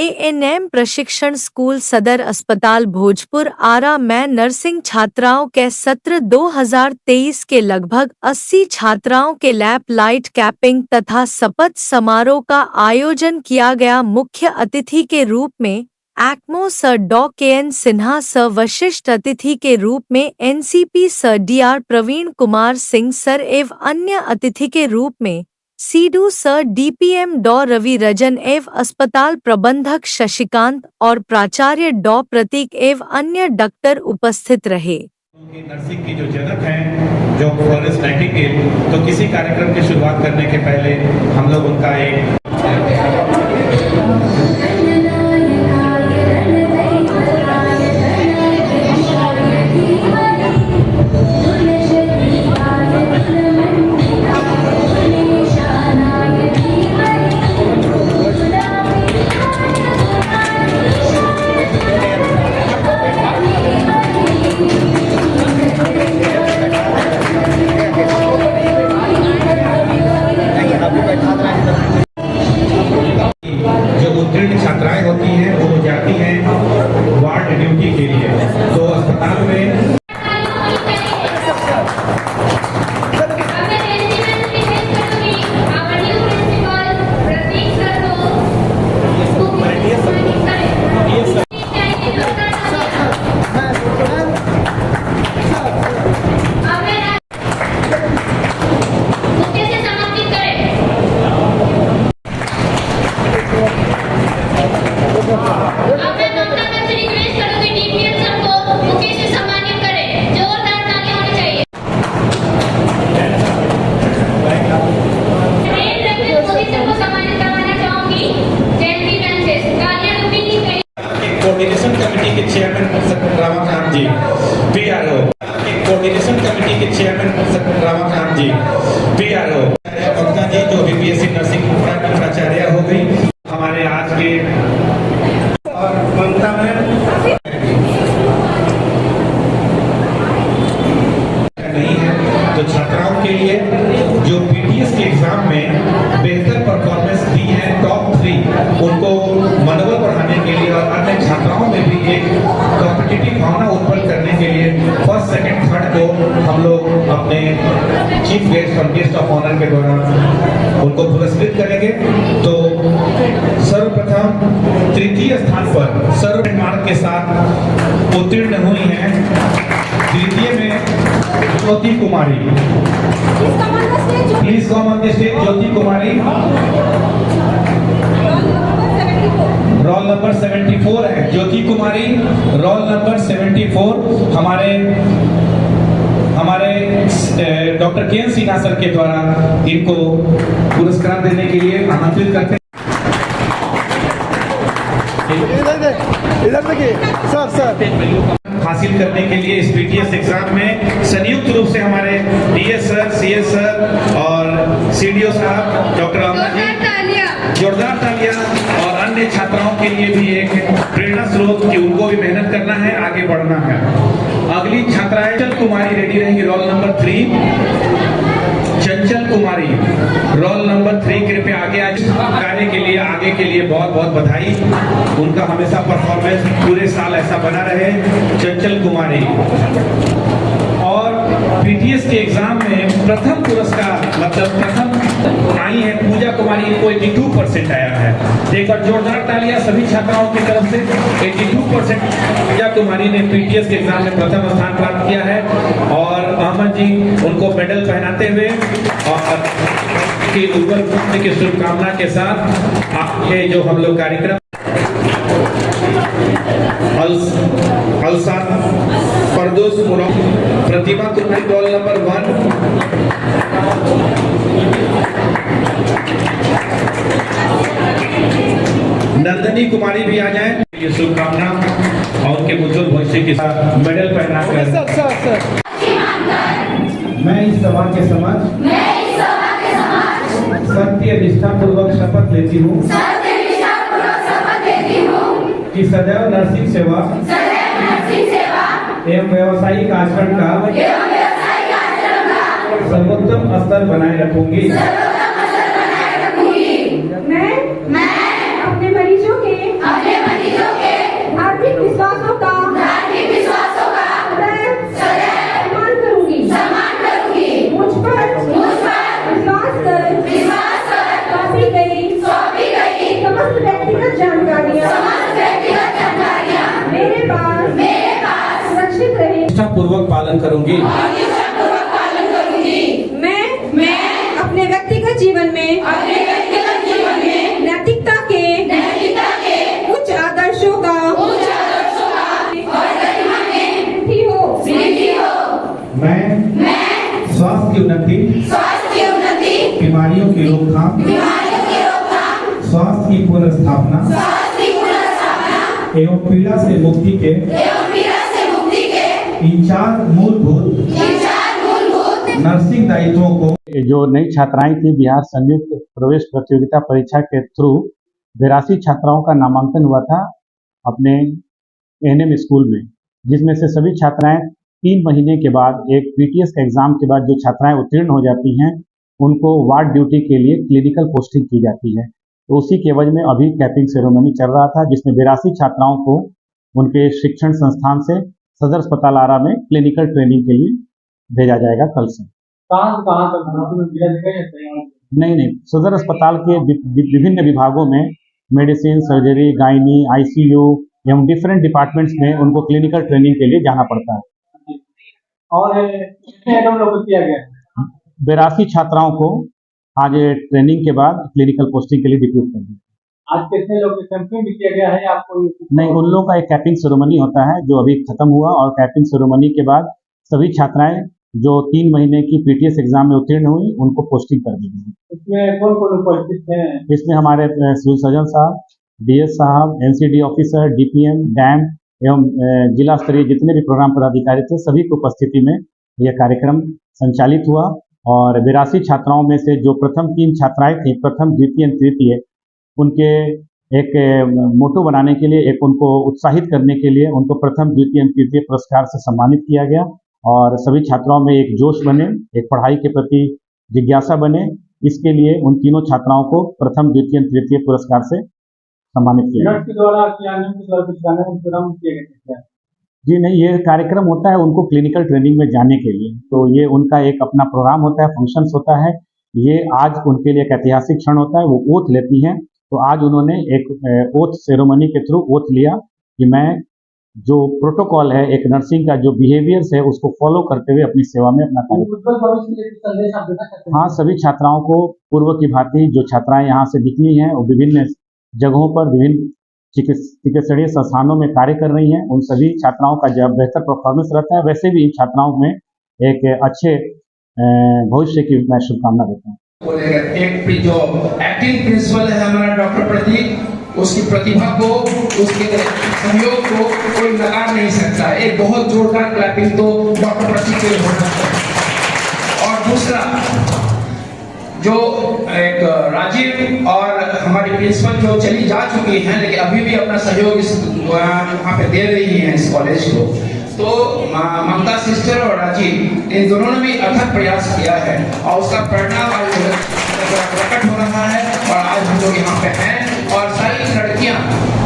ANM प्रशिक्षण school सदर अस्पताल भोजपुर आरा में नर्सिंग छात्राओं के सत्र 2023 के लगभग 80 छात्राओं के लैब लाइट कैपिंग तथा शपथ समारोह का आयोजन किया गया। मुख्य अतिथि के रूप में एक्मो sir Dr KN Sinha sir, वशिष्ठ अतिथि के रूप में NCP sir DR Praveen Kumar Singh sir एवं अन्य अतिथि के रूप में सीडू सर DPM डॉ रवि रजन एवं अस्पताल प्रबंधक शशिकांत और प्राचार्य डॉ प्रतीक एवं अन्य डॉक्टर उपस्थित रहे। नर्सिंग की जो जनक हैं, जो फ्लोरेंस नाइटिंगेल, तो किसी कार्यक्रम की शुरुआत करने के पहले हम लोग उनका एक छात्राएं होती हैं वो जाती हैं वार्ड ड्यूटी के लिए, तो अस्पताल में कोऑर्डिनेशन कमेटी के चेयरमैन रामाकांत जी, PRO कोऑर्डिनेशन कमेटी के चेयरमैन रामाकांत जी, PRO ममता जी, जो BPSC नर्सिंग की प्राचार्य हो गई हमारे आज के, और ममता में नहीं है, तो छात्राओं के लिए जो PTS के एग्जाम में बेहतर परफॉर्मेंस दी है टॉप 3, उनको मनोबल बढ़ाने के लिए और अन्य छात्राओं में भी एक कॉम्पिटिटिव भावना उत्पन्न करने के लिए फर्स्ट, सेकंड, थर्ड को हम लोग अपने चीफ गेस्ट और गेस्ट ऑफ ऑनर के द्वारा उनको पुरस्कृत करेंगे। तो सर्वप्रथम तृतीय स्थान पर सर्व मार्क के साथ उत्तीर्ण हुई हैं द्वितीय में Jyoti Kumari. Please come on the stage. Jyoti Kumari roll number 74 है। ज्योति कुमारी रोल नंबर 74 हमारे डॉक्टर KN सिन्हा सर के द्वारा इनको पुरस्कार देने के लिए आमंत्रित करते हैं। इधर देखिए सर हासिल करने के लिए इस PTS एग्जाम में संयुक्त रूप से हमारे DS सर, CS सर और CDO साहब डॉक्टर अमन जी, जोरदार तालियां, और अन्य छात्राओं के लिए भी एक प्रेरणा स्रोत कि उनको भी मेहनत करना है, आगे बढ़ना है। अगली छात्राएं चंचल कुमारी रेडी रहेंगी, रोल नंबर 3। चंचल कुमारी रोल नंबर 3 कृपया आगे आज कार्य के लिए, आगे के लिए बहुत बहुत बधाई। उनका हमेशा परफॉर्मेंस पूरे साल ऐसा बना रहे। चंचल कुमारी और PTS के एग्जाम में प्रथम पुरस्कार मतलब प्रथम आई है पूजा कुमारी को 82% आया है। एक बार जोरदार तालियां सभी छात्राओं की तरफ से। 82% पूजा कुमारी ने PTS के एग्जाम में प्रथम स्थान प्राप्त किया है, और अहमद जी उनको मेडल पहनाते हुए और की उज्जवल भविष्य की शुभकामना के साथ आपके जो हम लोग कार्यक्रम फरदोस प्रतिमा कुमारी रोल नंबर 1, नंदनी कुमारी भी आ जाए, ये शुभकामना और उनके उज्जवल भविष्य के साथ मेडल पहनाकर मैं इस सभा के समक्ष सत्य निष्ठा पूर्वक शपथ लेती हूँ कि सदैव नर्सिंग सेवा एवं व्यावसायिक आचरण का सर्वोत्तम स्तर बनाए रखूंगी। मैं अपने मरीजों के पालन करूंगी। मैं अपने व्यक्तिगत जीवन में नैतिकता के उच्च आदर्शों का मैं स्वास्थ्य की उन्नति, बीमारियों की रोकथाम, स्वास्थ्य की पुनर्स्थापना एवं पीड़ा से मुक्ति के इन चार मूलभूत नर्सिंग दायित्वों को जो नई छात्राएं थी बिहार संयुक्त प्रवेश प्रतियोगिता परीक्षा के थ्रू 82 छात्राओं का नामांकन हुआ था अपने एएनएम स्कूल में, जिसमें से सभी छात्राएं 3 महीने के बाद एक पीटीएस के एग्जाम के बाद जो छात्राएं उत्तीर्ण हो जाती हैं उनको वार्ड ड्यूटी के लिए क्लिनिकल पोस्टिंग की जाती है। तो उसी के एवज में अभी कैपिंग सेरेमनी चल रहा था, जिसमें 82 छात्राओं को उनके शिक्षण संस्थान से सदर अस्पताल आरा में क्लिनिकल ट्रेनिंग के लिए भेजा जाएगा कल से। कहाँ तक नहीं, सदर अस्पताल के विभिन्न विभागों में मेडिसिन, सर्जरी, गायनी, आईसीयू एवं डिफरेंट डिपार्टमेंट्स में उनको क्लिनिकल ट्रेनिंग के लिए जाना पड़ता है। और कितने आइटम लोग किया गया? 82 छात्राओं को आज ट्रेनिंग के बाद क्लिनिकल पोस्टिंग के लिए रिक्रूट कर दिया। आज कितने लोग कैंपिंग भी किया गया है आपको? नहीं, उन लोगों का एक कैपिंग सेरेमनी होता है जो अभी खत्म हुआ, और कैपिंग सेरेमनी के बाद सभी छात्राएं जो 3 महीने की पीटीएस एग्जाम में उत्तीर्ण हुई उनको पोस्टिंग कर दी गई। इसमें कौन कौन उपस्थित हैं? इसमें हमारे सिविल सर्जन साहब, डीएस साहब, एनसीडी ऑफिसर, डीपीएम, डैम एवं जिला स्तरीय जितने भी प्रोग्राम पदाधिकारी थे सभी की उपस्थिति में यह कार्यक्रम संचालित हुआ। और 82 छात्राओं में से जो प्रथम 3 छात्राएं थी, प्रथम, द्वितीय और तृतीय, उनके एक मोटो बनाने के लिए, एक उनको उत्साहित करने के लिए उनको प्रथम, द्वितीय और तृतीय पुरस्कार से सम्मानित किया गया। और सभी छात्राओं में एक जोश बने, एक पढ़ाई के प्रति जिज्ञासा बने, इसके लिए उन तीनों छात्राओं को प्रथम, द्वितीय और तृतीय पुरस्कार से सम्मानित किया गया। जी नहीं, ये कार्यक्रम होता है उनको क्लिनिकल ट्रेनिंग में जाने के लिए, तो ये उनका एक अपना प्रोग्राम होता है, फंक्शंस होता है। ये आज उनके लिए एक ऐतिहासिक क्षण होता है, वो ओथ लेती हैं। तो आज उन्होंने एक ओथ सेरेमनी के थ्रू ओथ लिया कि मैं जो प्रोटोकॉल है एक नर्सिंग का, जो बिहेवियर्स है उसको फॉलो करते हुए अपनी सेवा में अपना कार्य। हाँ, सभी छात्राओं को पूर्व की भांति जो छात्राएं यहाँ से निकली हैं और विभिन्न जगहों पर विभिन्न चिकित्सीय संस्थानों में कार्य कर रही हैं, उन सभी छात्राओं का जब बेहतर परफॉर्मेंस रहता है, वैसे भी इन छात्राओं में एक अच्छे भविष्य की मैं शुभकामना देता हूँ। एक जो एक्टिंग प्रिंसिपल है हमारा डॉक्टर प्रतीक, उसकी प्रतिभा को, उसके सहयोग को कोई नकार नहीं सकता। एक बहुत जोरदार क्लैपिंग तो डॉक्टर प्रतीक के लिए होना चाहिए। और दूसरा जो एक राजीव और हमारी प्रिंसिपल जो चली जा चुकी हैं लेकिन अभी भी अपना सहयोग इस वहाँ पे दे रही हैं इस कॉलेज को, तो ममता सिस्टर और राजीव इन दोनों ने भी अथक प्रयास किया है और उसका परिणाम आज प्रकट हो रहा है। और आज हम लोग यहाँ पे हैं और सारी लड़कियाँ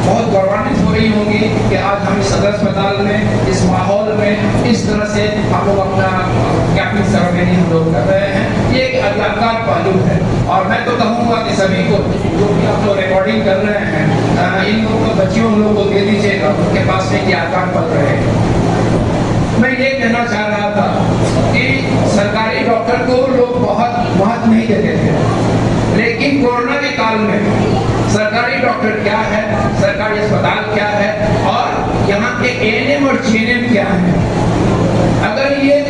बहुत गौरवान्वित हो रही होंगी कि आज हम इस सदर अस्पताल में, इस माहौल में इस तरह से हम लोग अपना कैंपिंग सेरेमनी हम लोग कर रहे हैं। ये एक यादगार पहलू है। और मैं तो कहूँगा कि सभी को जो भी आप लोग रिकॉर्डिंग कर रहे हैं, इन लोगों को, बच्चियों लोगों को दे दीजिएगा, उनके पास में यादगार पल रहेगा। मैं ये कहना चाह रहा था कि सरकारी डॉक्टर को लोग बहुत महत्व नहीं देते थे, लेकिन कोरोना के काल में सरकारी डॉक्टर क्या है, सरकारी अस्पताल क्या है और यहाँ के एएनएम और जीएनएम क्या है, अगर ये